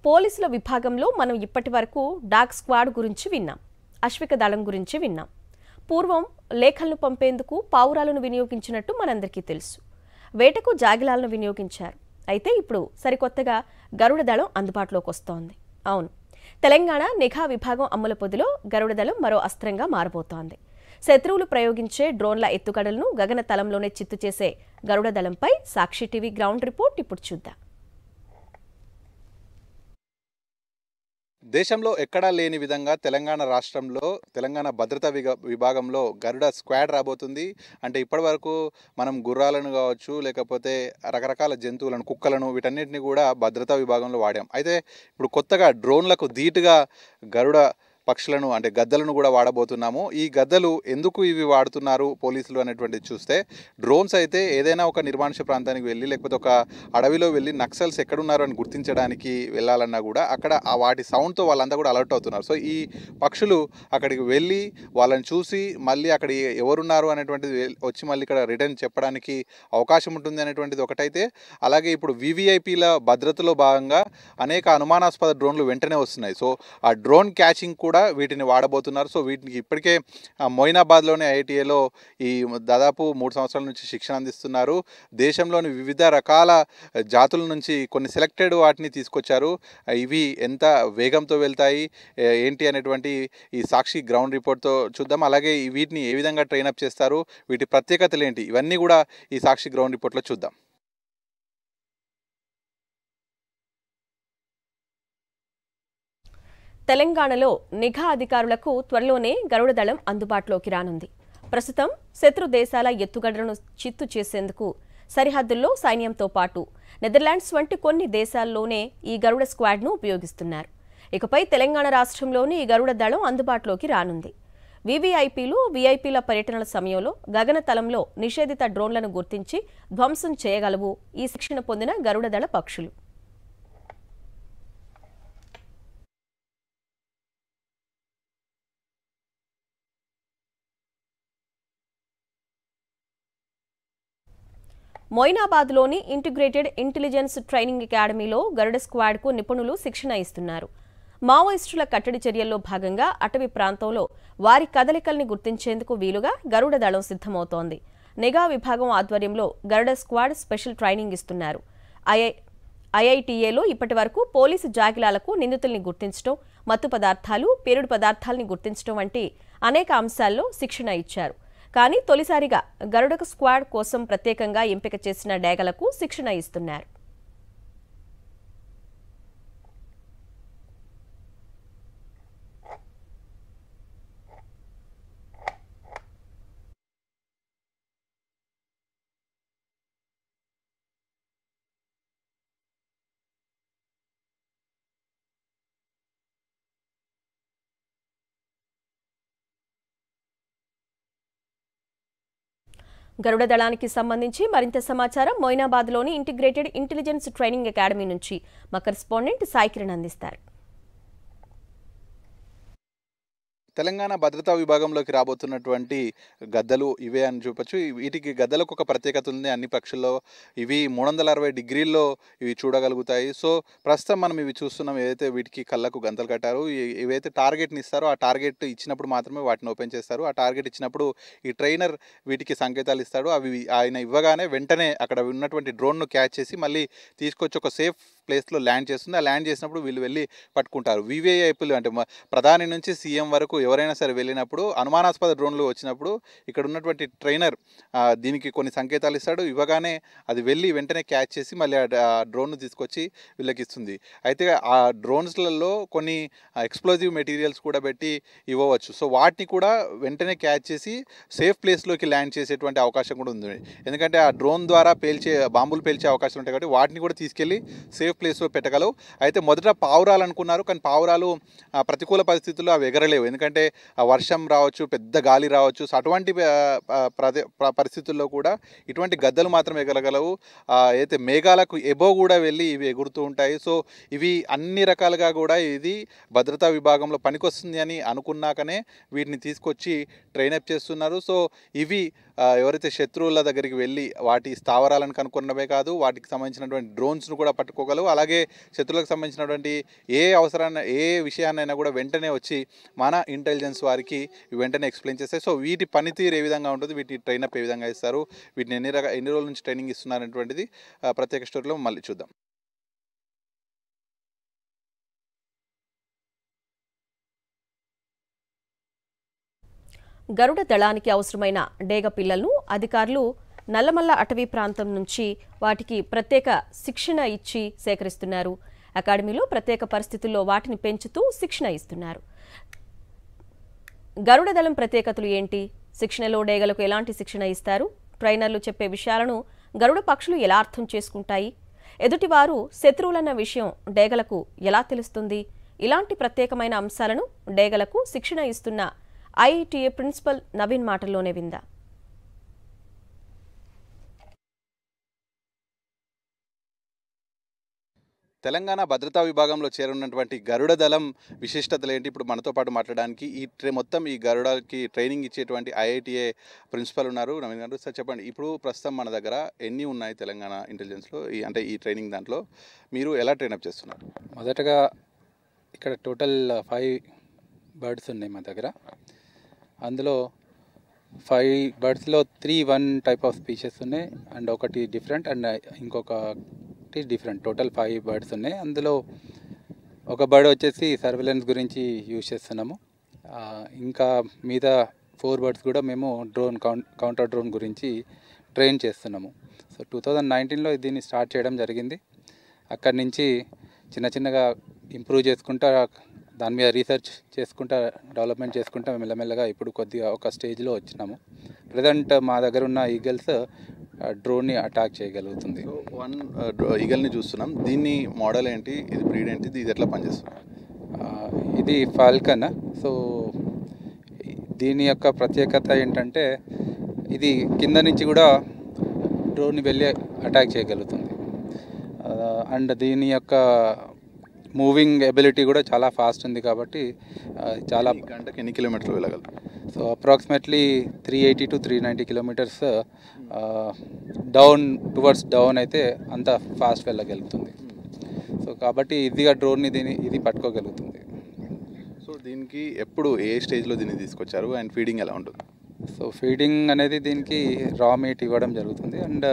పోలీసుల విభాగంలో మనం ఇప్పటివరకు డాగ్ స్క్వాడ్ గురించి విన్నాం, అశ్విక దళం గురించి విన్నాం. పూర్వం లేఖలను పంపేందుకు పావురాలను వినియోగించినట్టు మనందరికీ తెలుసు. వేటకు జాగిలాలను వినియోగించారు. అయితే ఇప్పుడు సరికొత్తగా గరుడ దళం అందుబాటులోకి వస్తోంది. అవును, తెలంగాణ నిఘా విభాగం అమలు పొదిలో గరుడ దళం మరో అస్త్రంగా మారబోతోంది. శత్రువులు ప్రయోగించే డ్రోన్ల ఎత్తుగడలను గగన తలంలోనే చిత్తు చేసే గరుడ దళంపై సాక్షి టీవీ గ్రౌండ్ రిపోర్ట్ ఇప్పుడు చూద్దాం. దేశంలో ఎక్కడా లేని విధంగా తెలంగాణ రాష్ట్రంలో తెలంగాణ భద్రతా విభాగంలో గరుడ స్క్వాడ్ రాబోతుంది. అంటే ఇప్పటివరకు మనం గుర్రాలను కావచ్చు, లేకపోతే రకరకాల జంతువులను, కుక్కలను, వీటన్నిటిని కూడా భద్రతా విభాగంలో వాడాం. అయితే ఇప్పుడు కొత్తగా డ్రోన్లకు ధీటుగా గరుడ పక్షులను అంటే గద్దలను కూడా వాడబోతున్నాము. ఈ గద్దలు ఎందుకు ఇవి వాడుతున్నారు పోలీసులు అనేటువంటిది చూస్తే, డ్రోన్స్ అయితే ఏదైనా ఒక నిర్మానుష్య ప్రాంతానికి వెళ్ళి లేకపోతే ఒక అడవిలో వెళ్ళి నక్సల్స్ ఎక్కడున్నారు అని గుర్తించడానికి వెళ్ళాలన్నా కూడా అక్కడ వాటి సౌండ్తో వాళ్ళంతా కూడా అలర్ట్ అవుతున్నారు. సో ఈ పక్షులు అక్కడికి వెళ్ళి వాళ్ళని చూసి మళ్ళీ అక్కడ ఎవరున్నారు అనేటువంటిది వచ్చి మళ్ళీ ఇక్కడ రిటర్న్ చెప్పడానికి అవకాశం ఉంటుంది అనేటువంటిది ఒకటైతే, అలాగే ఇప్పుడు వివిఐపీల భద్రతలో భాగంగా అనేక అనుమానాస్పద డ్రోన్లు వెంటనే వస్తున్నాయి. సో ఆ డ్రోన్ క్యాచింగ్ కూడా వీటిని వాడబోతున్నారు. సో వీటికి ఇప్పటికే మొయినాబాద్లోని ఐఐటీఏలో ఈ దాదాపు 3 సంవత్సరాల నుంచి శిక్షణ అందిస్తున్నారు. దేశంలోని వివిధ రకాల జాతుల నుంచి కొన్ని సెలెక్టెడ్ వాటిని తీసుకొచ్చారు. ఇవి ఎంత వేగంతో వెళ్తాయి ఏంటి అనేటువంటి ఈ సాక్షి గ్రౌండ్ రిపోర్ట్తో చూద్దాం. అలాగే వీటిని ఏ విధంగా ట్రైనప్ చేస్తారు, వీటి ప్రత్యేకతలు ఏంటి, ఇవన్నీ కూడా ఈ సాక్షి గ్రౌండ్ రిపోర్ట్లో చూద్దాం. తెలంగాణలో నిఘా అధికారులకు త్వరలోనే గరుడ దళం అందుబాటులోకి రానుంది. ప్రస్తుతం శత్రు దేశాల ఎత్తుగడలను చిత్తు చేసేందుకు సరిహద్దుల్లో సైన్యంతో పాటు నెదర్లాండ్స్ వంటి కొన్ని దేశాల్లోనే ఈ గరుడ స్క్వాడ్ను ఉపయోగిస్తున్నారు. ఇకపై తెలంగాణ రాష్ట్రంలోని ఈ గరుడ దళం అందుబాటులోకి రానుంది. వీవీఐపీలు, వీఐపీల పర్యటనల సమయంలో గగనతలంలో నిషేధిత డ్రోన్లను గుర్తించి ధ్వంసం చేయగలవు ఈ శిక్షణ పొందిన గరుడ దళ పక్షులు. మొయినాబాద్లోని ఇంటిగ్రేటెడ్ ఇంటెలిజెన్స్ ట్రైనింగ్ అకాడమీలో గరుడ స్క్వాడ్కు నిపుణులు శిక్షణ ఇస్తున్నారు. మావోయిస్టుల కట్టడి చర్యల్లో భాగంగా అటవీ ప్రాంతంలో వారి కదలికల్ని గుర్తించేందుకు వీలుగా గరుడ దళం సిద్ధమవుతోంది. నిఘా విభాగం ఆధ్వర్యంలో గరుడ స్క్వాడ్ స్పెషల్ ట్రైనింగ్ ఇస్తున్నారు. ఐఐటీఏలో ఇప్పటి వరకు పోలీసు జాగిలాలకు నిందితుల్ని గుర్తించడం, మత్తు పదార్థాలు, పేలుడు పదార్థాలని గుర్తించడం వంటి అనేక అంశాల్లో శిక్షణ ఇచ్చారు. కానీ తొలిసారిగా గరుడ స్క్వాడ్ కోసం ప్రత్యేకంగా ఎంపిక చేసిన డేగలకు శిక్షణ ఇస్తున్నారు. గరుడ దళానికి సంబంధించి మరింత సమాచారం మొయినాబాద్లోని ఇంటిగ్రేటెడ్ ఇంటెలిజెన్స్ ట్రైనింగ్ అకాడమీ నుంచి మా కరెస్పాండెంట్ సాయి కిరణ్ అందిస్తారు. తెలంగాణ భద్రతా విభాగంలోకి రాబోతున్నటువంటి గద్దలు ఇవే అని చూపొచ్చు. వీటికి గద్దలకు ఒక ప్రత్యేకత ఉంది. అన్ని పక్షుల్లో ఇవి 360 డిగ్రీల్లో ఇవి చూడగలుగుతాయి. సో ప్రస్తుతం మనం ఇవి చూస్తున్నాం. ఏదైతే వీటికి కళ్ళకు గంతలు కట్టారో, ఇవైతే టార్గెట్ని ఇస్తారో ఆ టార్గెట్ ఇచ్చినప్పుడు మాత్రమే వాటిని ఓపెన్ చేస్తారు. ఆ టార్గెట్ ఇచ్చినప్పుడు ఈ ట్రైనర్ వీటికి సంకేతాలు ఇస్తాడు. అవి ఆయన ఇవ్వగానే వెంటనే అక్కడ ఉన్నటువంటి డ్రోన్ను క్యాచ్ చేసి మళ్ళీ తీసుకొచ్చి ఒక సేఫ్ ప్లేస్లో ల్యాండ్ చేస్తుంది. ఆ ల్యాండ్ చేసినప్పుడు వీళ్ళు వెళ్ళి పట్టుకుంటారు. వివిఐపీలు అంటే ప్రధాని నుంచి సీఎం వరకు ఎవరైనా సరే వెళ్ళినప్పుడు అనుమానాస్పద డ్రోన్లు వచ్చినప్పుడు ఇక్కడ ఉన్నటువంటి ట్రైనర్ దీనికి కొన్ని సంకేతాలు ఇస్తాడు. ఇవ్వగానే అది వెళ్ళి వెంటనే క్యాచ్ చేసి మళ్ళీ ఆ డ్రోన్ను తీసుకొచ్చి వీళ్ళకి ఇస్తుంది. అయితే ఆ డ్రోన్స్లలో కొన్ని ఎక్స్ప్లోజివ్ మెటీరియల్స్ కూడా పెట్టి ఇవ్వవచ్చు. సో వాటిని కూడా వెంటనే క్యాచ్ చేసి సేఫ్ ప్లేస్లోకి ల్యాండ్ చేసేటువంటి అవకాశం కూడా ఉంది. ఎందుకంటే ఆ డ్రోన్ ద్వారా బాంబులు పేల్చే అవకాశాలు ఉంటాయి కాబట్టి వాటిని కూడా తీసుకెళ్ళి సేఫ్ ప్లేస్లో పెట్టగలవు. అయితే మొదట పావురాలు అనుకున్నారు, కానీ పావురాలు ప్రతికూల పరిస్థితుల్లో అవి ఎగరలేవు. ఎందుకంటే వర్షం రావచ్చు, పెద్ద గాలి రావచ్చు. సో అటువంటి పరిస్థితుల్లో కూడా ఇటువంటి గద్దలు మాత్రం ఎగరగలవు. అయితే మేఘాలకు ఎబో కూడా వెళ్ళి ఇవి ఎగురుతూ ఉంటాయి. సో ఇవి అన్ని రకాలుగా కూడా ఇది భద్రతా విభాగంలో పనికొస్తుంది అని అనుకున్నాకనే వీటిని తీసుకొచ్చి ట్రైనప్ చేస్తున్నారు. సో ఇవి ఎవరైతే శత్రువుల దగ్గరికి వెళ్ళి వాటి స్థావరాలను కనుక్కున్నవే కాదు, వాటికి సంబంధించినటువంటి డ్రోన్స్ను కూడా పట్టుకోగలవు. వివరాలు, అలాగే శత్రువులకు సంబంధించినటువంటి ఏ విషయాన్నైనా కూడా వెంటనే వచ్చి మన ఇంటెలిజెన్స్ వారికి వెంటనే ఎక్స్ప్లెయిన్ చేస్తాయి. సో వీటి పనితీరు ఏ విధంగా ఉంటుంది, వీటి ట్రైనప్ ఏ విధంగా ఇస్తారు, వీటిని ఎన్ని రోజుల నుంచి ట్రైనింగ్ ఇస్తున్నారనేటువంటిది ప్రత్యేక స్టోరీలో మళ్ళీ చూద్దాం. గరుడ దళానికి అవసరమైన డేగ పిల్లలను అధికారులు నల్లమల్ల అటవీ ప్రాంతం నుంచి వాటికి ప్రత్యేక శిక్షణ ఇచ్చి సేకరిస్తున్నారు. అకాడమీలో ప్రత్యేక పరిస్థితుల్లో వాటిని పెంచుతూ శిక్షణ ఇస్తున్నారు. గరుడ దళం ప్రత్యేకతలు ఏంటి, శిక్షణలో డేగలకు ఎలాంటి శిక్షణ ఇస్తారు, ట్రైనర్లు చెప్పే విషయాలను గరుడ పక్షులు ఎలా అర్థం చేసుకుంటాయి, ఎదుటివారు శత్రువులన్న విషయం డేగలకు ఎలా తెలుస్తుంది, ఇలాంటి ప్రత్యేకమైన అంశాలను డేగలకు శిక్షణ ఇస్తున్న ఐఐటిఏ ప్రిన్సిపల్ నవీన్ మాటల్లోనే విందా. తెలంగాణ భద్రతా విభాగంలో చేరున్నటువంటి గరుడ దళం విశిష్టతలు ఏంటి, ఇప్పుడు మనతో పాటు మాట్లాడడానికి మొత్తం ఈ గరుడకి ట్రైనింగ్ ఇచ్చేటువంటి ఐఐటిఏ ప్రిన్సిపల్ ఉన్నారు, నవీన్ గారు. సార్ చెప్పండి, ఇప్పుడు ప్రస్తుతం మన దగ్గర ఎన్ని ఉన్నాయి తెలంగాణ ఇంటెలిజెన్స్లో, ఈ ట్రైనింగ్ దాంట్లో మీరు ఎలా ట్రైనప్ చేస్తున్నారు? మొదటగా ఇక్కడ టోటల్ 5 బర్డ్స్ ఉన్నాయి మా దగ్గర. అందులో 5 బర్డ్స్లో 3 1 టైప్ ఆఫ్ స్పీషెస్ ఉన్నాయి అండ్ ఒకటి డిఫరెంట్ అండ్ ఇంకొకటి డిఫరెంట్. టోటల్ 5 బర్డ్స్ ఉన్నాయి. అందులో ఒక బర్డ్ వచ్చేసి సర్వేలెన్స్ గురించి యూజ్ చేస్తున్నాము. ఇంకా మిగతా 4 బర్డ్స్ కూడా మేము కౌంటర్ డ్రోన్ గురించి ట్రైన్ చేస్తున్నాము. సో 2019లో దీన్ని స్టార్ట్ చేయడం జరిగింది. అక్కడి నుంచి చిన్నగా ఇంప్రూవ్ చేసుకుంటా, దాని మీద రీసెర్చ్ చేసుకుంటా, డెవలప్మెంట్ చేసుకుంటా మెల్లమెల్లగా ఇప్పుడు కొద్దిగా ఒక స్టేజ్లో వచ్చినాము. ప్రజెంట్ మా దగ్గర ఉన్న ఈగల్స్ డ్రోన్ని అటాక్ చేయగలుగుతుంది. వన్ ఈగల్ని చూస్తున్నాం, దీన్ని మోడల్ ఏంటి, ఇది బ్రీడ్ ఏంటి, ఇది ఎట్లా పనిచేస్తుంది? ఇది ఫాల్కన్. సో దీని యొక్క ప్రత్యేకత ఏంటంటే ఇది కింద నుంచి కూడా డ్రోన్ని వెళ్ళి అటాక్ చేయగలుగుతుంది. అండ్ దీని యొక్క మూవింగ్ ఎబిలిటీ కూడా చాలా ఫాస్ట్ ఉంది కాబట్టి చాలా గంటకి ఎన్ని కిలోమీటర్లు వెళ్ళగలరు? So approximately 380 to 390 kilometres towards down అయితే అంత ఫాస్ట్ వెళ్ళగలుగుతుంది. సో కాబట్టి ఈజీగా డ్రోన్ని ఇది పట్టుకోగలుగుతుంది. సో దీనికి ఎప్పుడు ఏ స్టేజ్లో దీన్ని తీసుకొచ్చారు అండ్ ఫీడింగ్ ఎలా ఉంటుంది? సో ఫీడింగ్ అనేది దీనికి రా మీట్ ఇవ్వడం జరుగుతుంది అండ్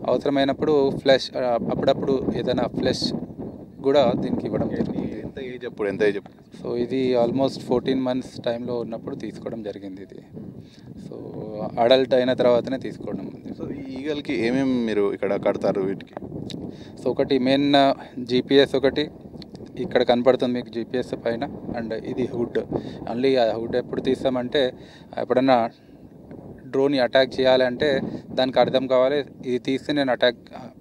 అవసరమైనప్పుడు ఫ్లెష్, అప్పుడప్పుడు ఏదైనా ఫ్లెష్ కూడా దీనికి ఇవ్వడం జరుగుతుంది. ఎంత ఏజ్? సో ఇది ఆల్మోస్ట్ 14 months టైంలో ఉన్నప్పుడు తీసుకోవడం జరిగింది ఇది. సో అడల్ట్ అయిన తర్వాతనే తీసుకోవడం. సో ఈ ఈగల్కి ఏమేమి మీరు ఇక్కడ కడతారు వీటికి? సో ఒకటి మెయిన్ GPS ఒకటి ఇక్కడ కనపడుతుంది మీకు, GPS పైన. అండ్ ఇది హుడ్. ఓన్లీ ఆ హుడ్ ఎప్పుడు తీస్తామంటే ఎప్పుడన్నా డ్రోన్ని అటాక్ చేయాలంటే దానికి అర్థం కావాలి, ఇది తీస్తే నేను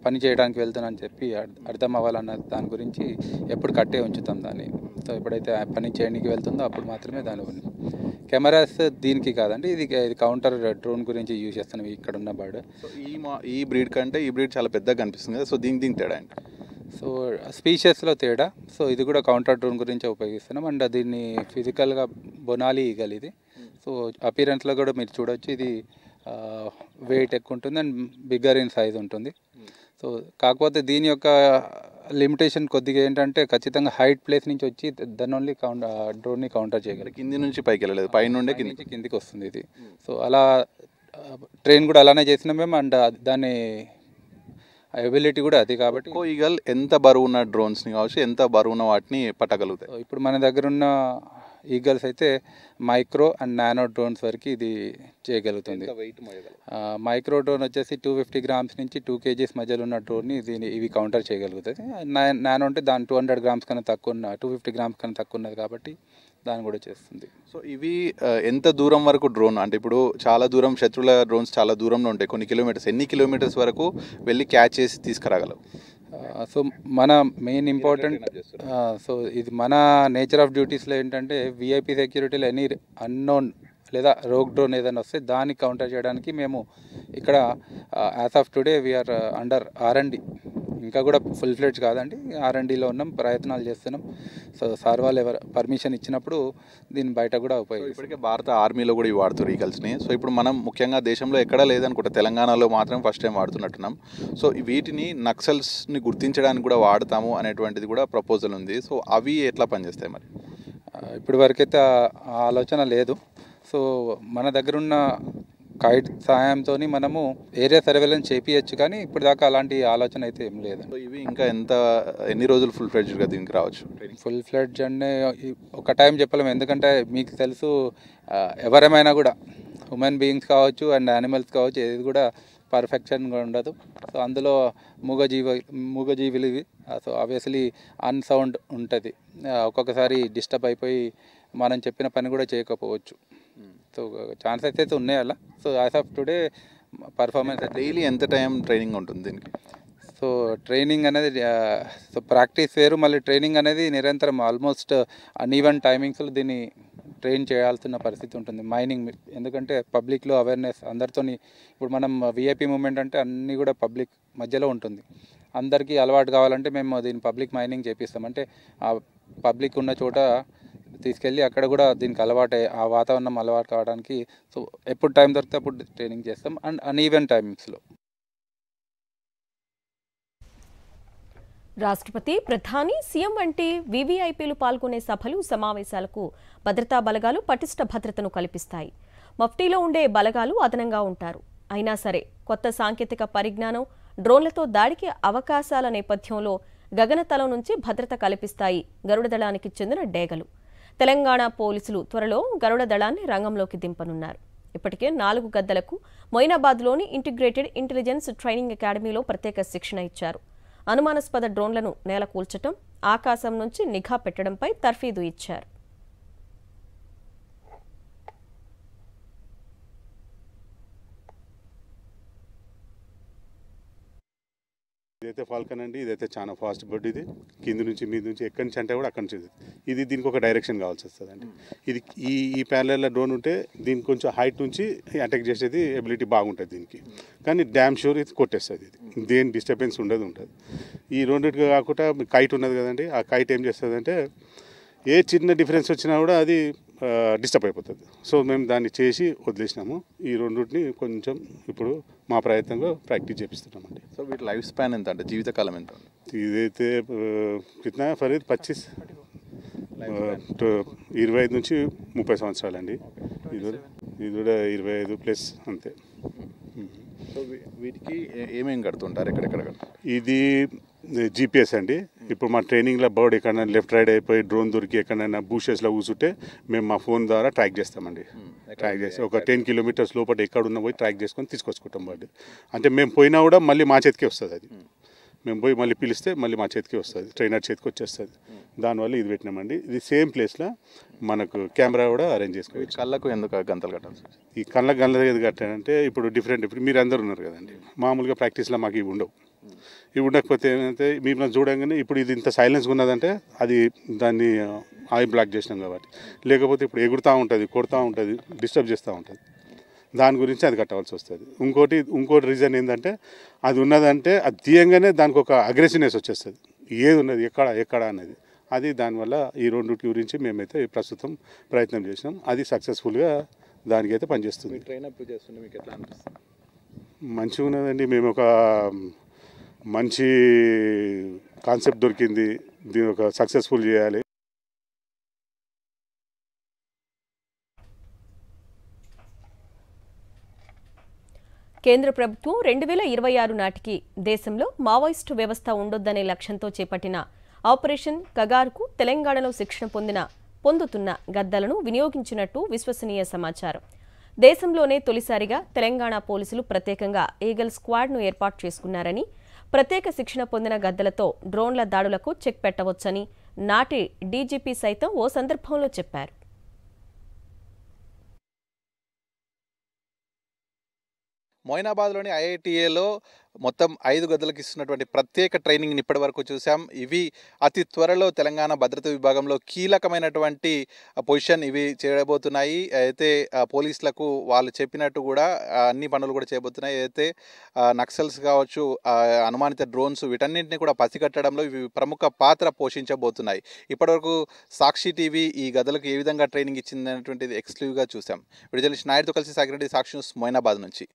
పని చేయడానికి వెళ్తానని చెప్పి అర్థం అవ్వాలన్న దాని గురించి ఎప్పుడు కట్టే ఉంచుతాం దాన్ని. సో ఎప్పుడైతే పని చేయడానికి వెళ్తుందో అప్పుడు మాత్రమే దాని కెమెరాస్ దీనికి కాదండి, ఇది కౌంటర్ డ్రోన్ గురించి యూజ్ చేస్తున్నాం ఇక్కడ ఉన్న బర్డ్. సో ఈ బ్రీడ్ కంటే ఈ బ్రీడ్ చాలా పెద్దగా కనిపిస్తుంది కదా, సో దీనికి తేడా ఏంటి? సో స్పీషియస్లో తేడా. సో ఇది కూడా కౌంటర్ డ్రోన్ గురించి ఉపయోగిస్తున్నాం అండ్ దీన్ని ఫిజికల్గా బొనాలి ఈగల్ ఇది. సో అపీరెన్స్లో కూడా మీరు చూడవచ్చు, ఇది వెయిట్ ఎక్కువ ఉంటుంది అండ్ బిగ్గర్ ఇన్ సైజ్ ఉంటుంది. సో కాకపోతే దీని యొక్క లిమిటేషన్ కొద్దిగా ఏంటంటే ఖచ్చితంగా హైట్ ప్లేస్ నుంచి వచ్చి దాన్ని ఓన్లీ డ్రోన్ని కౌంటర్ చేయగలరు. కింది నుంచి పైకి వెళ్ళలేదు, పై నుండే కిందికి వస్తుంది ఇది. సో అలా ట్రైన్ కూడా అలానే చేసినాం మేము అండ్ దాన్ని ఎబిలిటీ కూడా అది. కాబట్టి ఈగల్ ఎంత బరువు ఉన్న డ్రోన్స్ని కావచ్చు, ఎంత బరువు ఉన్న వాటిని పట్టగలుగుతాయి. ఇప్పుడు మన దగ్గర ఉన్న ఈగల్స్ అయితే మైక్రో అండ్ నానో డ్రోన్స్ వరకు ఇది చేయగలుగుతుంది. మైక్రో డ్రోన్ వచ్చేసి 250 grams నుంచి 2 kgs మధ్యలో ఉన్న డ్రోన్ని ఇవి కౌంటర్ చేయగలుగుతుంది. నానో అంటే దాని 200 grams కన్నా తక్కువ ఉన్న 250 grams కన్నా తక్కువ ఉన్నది కాబట్టి దాన్ని కూడా చేస్తుంది. సో ఇవి ఎంత దూరం వరకు డ్రోన్, అంటే ఇప్పుడు చాలా దూరం శత్రువుల డ్రోన్స్ చాలా దూరంలో ఉంటాయి, కొన్ని కిలోమీటర్స్, ఎన్ని కిలోమీటర్స్ వరకు వెళ్ళి క్యాచ్ చేసి తీసుకురాగలవు? సో మన మెయిన్ ఇంపార్టెంట్, సో ఇది మన నేచర్ ఆఫ్ డ్యూటీస్లో ఏంటంటే విఐపి సెక్యూరిటీలో ఎనీ అన్నోన్ లేదా రోగ్ డ్రోన్ ఏదైనా వస్తే దాన్ని కౌంటర్ చేయడానికి మేము ఇక్కడ as of today we are under R&D ఇంకా కూడా ఫుల్ ఫ్లెడ్జ్ కాదండి, R&Dలో ఉన్నాం, ప్రయత్నాలు చేస్తున్నాం. సో సార్ వాళ్ళు ఎవరు పర్మిషన్ ఇచ్చినప్పుడు దీన్ని బయట కూడా ఉపయోగిస్తాం. ఇప్పటికే భారత ఆర్మీలో కూడా ఇవి వాడుతారు వెహికల్స్ని. సో ఇప్పుడు మనం ముఖ్యంగా దేశంలో ఎక్కడా లేదనుకుంటా, తెలంగాణలో మాత్రం ఫస్ట్ టైం వాడుతున్నట్టున్నాం. సో వీటిని నక్సల్స్ని గుర్తించడానికి కూడా వాడతాము అనేటువంటిది కూడా ప్రపోజల్ ఉంది. సో అవి ఎట్లా పనిచేస్తాయి మరి? ఇప్పటి వరకైతే ఆ ఆలోచన లేదు. సో మన దగ్గర ఉన్న కైట్ సహాయంతో మనము ఏరియా సర్వేలెన్స్ చేపించచ్చు, కానీ ఇప్పటిదాకా అలాంటి ఆలోచన అయితే ఏం లేదు. సో ఇవి ఇంకా ఎన్ని రోజులు ఫుల్ ఫ్లెడ్జ్గా దీనికి రావచ్చు? ఫుల్ ఫ్లెడ్జ్ అంటే ఒక టైం చెప్పలేము, ఎందుకంటే మీకు తెలుసు ఎవరేమైనా కూడా హ్యూమన్ బీయింగ్స్ కావచ్చు అండ్ యానిమల్స్ కావచ్చు, ఏది కూడా పర్ఫెక్షన్గా ఉండదు. సో అందులో మూగజీవులు ఇవి. సో ఆబ్వియస్లీ అన్సౌండ్ ఉంటుంది, ఒక్కొక్కసారి డిస్టర్బ్ అయిపోయి మనం చెప్పిన పని కూడా చేయకపోవచ్చు. సో ఛాన్సెస్ అయితే ఉన్నాయి అలా. So as of today performance daily ఎంత టైం ట్రైనింగ్ ఉంటుంది దీనికి? సో ట్రైనింగ్ అనేది సో ప్రాక్టీస్ వేరు, మళ్ళీ ట్రైనింగ్ అనేది నిరంతరం ఆల్మోస్ట్ అన్ఈవెన్ టైమింగ్స్లో దీన్ని ట్రైన్ చేయాల్సిన పరిస్థితి ఉంటుంది. మైనింగ్, ఎందుకంటే పబ్లిక్లో అవేర్నెస్ అందరితోని, ఇప్పుడు మనం విఐపి మూమెంట్ అంటే అన్నీ కూడా పబ్లిక్ మధ్యలో ఉంటుంది. అందరికీ అలవాటు కావాలంటే మేము దీన్ని పబ్లిక్ మైనింగ్ చేపిస్తాం. అంటే ఆ పబ్లిక్ ఉన్న చోట తీసుకెళ్ళి అక్కడ కూడా దీనికి అలవాటు, ఆ వాతావరణం అలవాటు కావడానికి సో ఎప్పుడు టైం దొరికితే అప్పుడు ట్రైనింగ్ చేస్తాం అండ్ అన్ఈవెన్ టైమింగ్స్లో. రాష్ట్రపతి, ప్రధాని, సీఎం వంటి వీవీఐపీలు పాల్గొనే సభలు, సమావేశాలకు భద్రతా బలగాలు పటిష్ట భద్రతను కల్పిస్తాయి. మఫ్టీలో ఉండే బలగాలు అదనంగా ఉంటారు. అయినా సరే కొత్త సాంకేతిక పరిజ్ఞానం, డ్రోన్లతో దాడికి అవకాశాల నేపథ్యంలో గగనతలం నుంచి భద్రత కల్పిస్తాయి గరుడ దళానికి చెందిన డేగలు. తెలంగాణ పోలీసులు త్వరలో గరుడ దళాన్ని రంగంలోకి దింపనున్నారు. ఇప్పటికే 4 గద్దలకు మొయినాబాద్లోని ఇంటిగ్రేటెడ్ ఇంటెలిజెన్స్ ట్రైనింగ్ అకాడమీలో ప్రత్యేక శిక్షణ ఇచ్చారు. అనుమానాస్పద డ్రోన్లను నేలకూల్చటం, ఆకాశం నుంచి నిఘా పెట్టడంపై తర్ఫీదు ఇచ్చారు. ఇదైతే ఫాల్కన్ అండి, ఇదైతే చాలా ఫాస్ట్ బర్డ్. ఇది కింద నుంచి మీద నుంచి ఎక్కడి నుంచి అంటే కూడా అక్కడి నుంచి ఇది దీనికి ఒక డైరెక్షన్ కావాల్సి వస్తుంది అండి. ఇది ఈ ప్యారలల్ డ్రోన్ ఉంటే దీనికి కొంచెం హైట్ నుంచి అటాక్ చేసేది ఎబిలిటీ బాగుంటుంది దీనికి, కానీ డ్యామ్ షూర్ ఇది కొట్టేస్తుంది. ఇది దేని డిస్టర్బెన్స్ ఉంటుంది. ఈ రెండింటిగా కాకుండా కైట్ ఉన్నది కదండి, ఆ కైట్ ఏం చేస్తుంది అంటే ఏ చిన్న డిఫరెన్స్ వచ్చినా కూడా అది డిస్టర్బ్ అయిపోతుంది. సో మేము దాన్ని చేసి వదిలేసినాము. ఈ రెండింటిని కొంచెం ఇప్పుడు మా ప్రయత్నంగా ప్రాక్టీస్ చేపిస్తున్నామండి. సో వీటి లైఫ్ స్పాన్ ఎంత అంటే జీవితకాలం ఎంత? ఇదైతే కిतना ఫరీద్ 25 25 నుంచి 30 సంవత్సరాలండి. ఇది కూడా 25+ అంతే. సో వీటికి ఏమేమి కడుతుంటారు, ఎక్కడెక్కడ? ఇది GPS అండి. ఇప్పుడు మా ట్రైనింగ్లో బర్డ్ ఎక్కడైనా లెఫ్ట్ రైట్ అయిపోయి డ్రోన్ దొరికి ఎక్కడైనా బూషెస్లో కూర్చుంటే మేము మా ఫోన్ ద్వారా ట్రాక్ చేస్తామండి. ట్రాక్ చేసి ఒక 10 కిలోమీటర్స్ లోపల ఎక్కడున్నా పోయి ట్రాక్ చేసుకొని తీసుకొచ్చుకుంటాం బర్డ్. అంటే మేము పోయినా కూడా మళ్ళీ మా చేతికే వస్తుంది. అది మేము పోయి మళ్ళీ పిలిస్తే మళ్ళీ మా చేతికి వస్తుంది, ట్రైనర్ చేతికి వచ్చేస్తుంది. దానివల్ల ఇది పెట్టినామండి. ఇది సేమ్ ప్లేస్లో మనకు కెమెరా కూడా అరేంజ్ చేసుకోవచ్చు. కళ్ళకు ఎందుకు గంతలు కట్టాల్సి? ఈ కళ్ళకు గంతలు ఏది కట్టానంటే ఇప్పుడు ఇప్పుడు మీరు అందరు ఉన్నారు కదండి, మామూలుగా ప్రాక్టీస్లో మాకు ఇవి ఉండవు. ఇవి ఉండకపోతే ఏమైతే మిమ్మల్ని చూడంగానే ఇప్పుడు ఇది ఇంత సైలెన్స్గా ఉన్నదంటే అది దాన్ని ఐ బ్లాక్ చేసినాం కాబట్టి. లేకపోతే ఇప్పుడు ఎగురుతూ ఉంటుంది, కొడుతూ ఉంటుంది, డిస్టర్బ్ చేస్తూ ఉంటుంది. దాని గురించి అది కట్టవలసి వస్తుంది. ఇంకోటి రీజన్ ఏంటంటే అది ఉన్నదంటే అది తీయంగానే దానికి ఒక అగ్రెసివ్నెస్ వచ్చేస్తుంది, ఏది ఉన్నది ఎక్కడ అనేది. అది దానివల్ల ఈ రెండింటి గురించి మేమైతే ప్రస్తుతం ప్రయత్నం చేసినాం. అది సక్సెస్ఫుల్గా దానికైతే పనిచేస్తుంది. ట్రైనప్ చేస్తుంటే మీకు ఎట్లా అనిపిస్తుంది? మంచిగా ఉన్నదండి. మేము ఒక మంచి కాన్సెప్ట్ దొరికింది, దీని ఒక సక్సెస్ఫుల్ చేయాలి. కేంద్ర ప్రభుత్వం 2026 నాటికి దేశంలో మావోయిస్టు వ్యవస్థ ఉండొద్దనే లక్ష్యంతో చేపట్టిన ఆపరేషన్ కగార్కు తెలంగాణలో శిక్షణ పొందుతున్న గద్దలను వినియోగించినట్టు విశ్వసనీయ సమాచారం. దేశంలోనే తొలిసారిగా తెలంగాణ పోలీసులు ప్రత్యేకంగా ఈగల్ స్క్వాడ్ను ఏర్పాటు చేసుకున్నారని, ప్రత్యేక శిక్షణ పొందిన గద్దలతో డ్రోన్ల దాడులకు చెక్ పెట్టవచ్చని నాటి డీజీపీ సైతం ఓ సందర్భంలో చెప్పారు. మొయినాబాద్లోని ఐఐటిఏలో మొత్తం 5 గదులకు ఇస్తున్నటువంటి ప్రత్యేక ట్రైనింగ్ని ఇప్పటి వరకు చూసాం. ఇవి అతి త్వరలో తెలంగాణ భద్రతా విభాగంలో కీలకమైనటువంటి పొజిషన్ ఇవి చేయబోతున్నాయి. అయితే పోలీసులకు వాళ్ళు చెప్పినట్టు కూడా అన్ని పనులు కూడా చేయబోతున్నాయి. అయితే నక్సల్స్ కావచ్చు, అనుమానిత డ్రోన్స్ వీటన్నింటినీ కూడా పసిగట్టడంలో ఇవి ప్రముఖ పాత్ర పోషించబోతున్నాయి. ఇప్పటివరకు సాక్షి టీవీ ఈ గదులకు ఏ విధంగా ట్రైనింగ్ ఇచ్చింది అనేటువంటిది ఎక్స్క్లూజివ్గా చూసాం. వీడియో జర్నలిస్ట్ నాయుడుతో కలిసి సాగిరెడ్డి, సాక్షి న్యూస్, మొయినాబాద్ నుంచి.